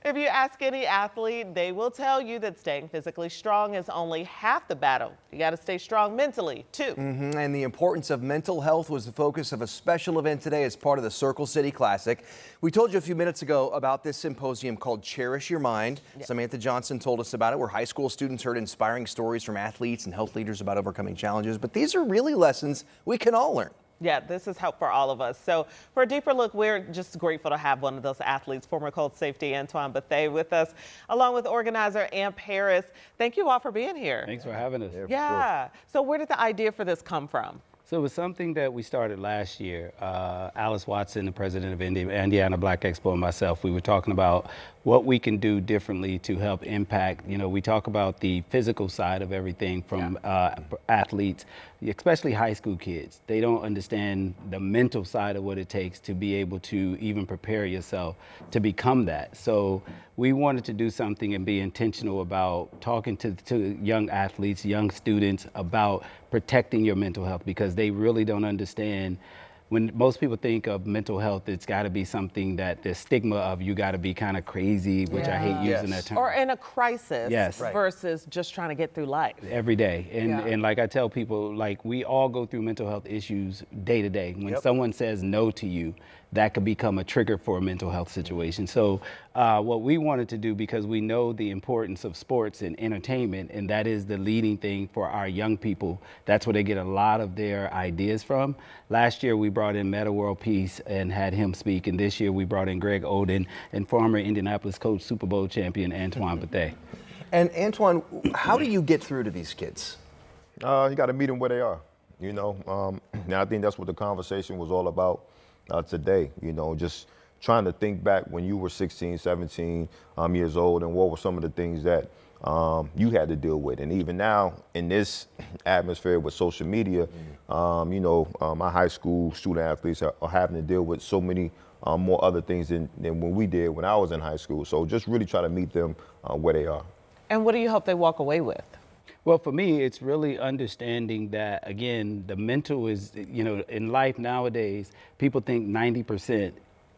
If you ask any athlete, they will tell you that staying physically strong is only half the battle. You got to stay strong mentally, too. And the importance of mental health was the focus of a special event today as part of the Circle City Classic. We told you a few minutes ago about this symposium called Cherish Your Mind. Yep. Samantha Johnson told us about it, where high school students heard inspiring stories from athletes and health leaders about overcoming challenges. But these are really lessons we can all learn. Yeah, this is help for all of us. So for a deeper look, we're just grateful to have one of those athletes, former Colts safety Antoine Bethea, with us, along with organizer Amp Harris. Thank you all for being here. Thanks for having us. Yeah. So where did the idea for this come from? So it was something that we started last year. Alice Watson, the president of Indiana Black Expo, and myself, we were talking about what we can do differently to help impact. You know, we talk about the physical side of everything from athletes, especially high school kids. They don't understand the mental side of what it takes to be able to even prepare yourself to become that. So we wanted to do something and be intentional about talking to young athletes, young students about protecting your mental health, because they really don't understand. When most people think of mental health, it's got to be something that the stigma of you got to be kind of crazy, which I hate using that term. Or in a crisis Yes. versus just trying to get through life. Every day. And like I tell people, like, we all go through mental health issues day to day. When someone says no to you, that could become a trigger for a mental health situation. So what we wanted to do, because we know the importance of sports and entertainment, and that is the leading thing for our young people. That's where they get a lot of their ideas from. Last year we brought in Meta World Peace and had him speak, and this year we brought in Greg Oden and former Indianapolis Colts Super Bowl champion Antoine Bethea. And Antoine, how do you get through to these kids? You got to meet them where they are, you know. Now I think that's what the conversation was all about today, you know, just trying to think back when you were 16, 17 years old, and what were some of the things that you had to deal with. And even now in this atmosphere with social media, you know, my high school student athletes are having to deal with so many more other things than when we did when I was in high school. So just really try to meet them where they are. And what do you hope they walk away with? Well, for me, it's really understanding that, again, the mental is, you know, in life nowadays, people think 90%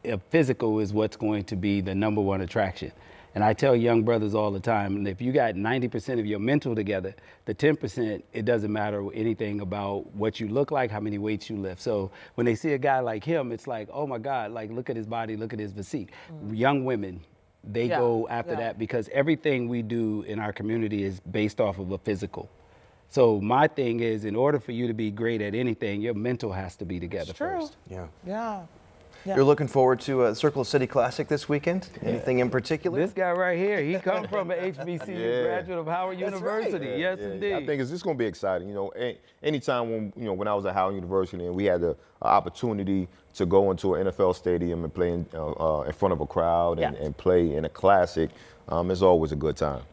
of physical is what's going to be the #1 attraction. And I tell young brothers all the time, if you got 90% of your mental together, the 10%, it doesn't matter anything about what you look like, how many weights you lift. So when they see a guy like him, it's like, oh my God, like, look at his body, look at his physique. Young women, they go after that, because everything we do in our community is based off of a physical. So my thing is, in order for you to be great at anything, your mental has to be together first. Yeah. You're looking forward to a Circle City Classic this weekend? Anything in particular? This guy right here, he come from an HBCU graduate of Howard University. Right. Yes, indeed. I think it's just going to be exciting. You know, anytime when I was at Howard University and we had the opportunity to go into an NFL stadium and play in front of a crowd and play in a classic, it's always a good time.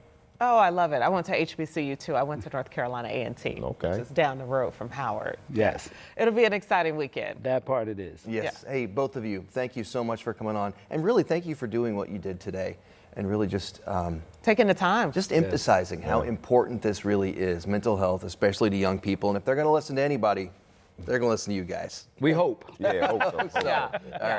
Oh, I love it. I went to HBCU too. I went to North Carolina A&T, which is down the road from Howard. Yes. It'll be an exciting weekend. That part it is. Yes. Hey, both of you, thank you so much for coming on. And really, thank you for doing what you did today. And really just taking the time. Just emphasizing how important this really is, mental health, especially to young people. And if they're going to listen to anybody, they're going to listen to you guys. We hope. Yeah, I hope so. Yeah. All right.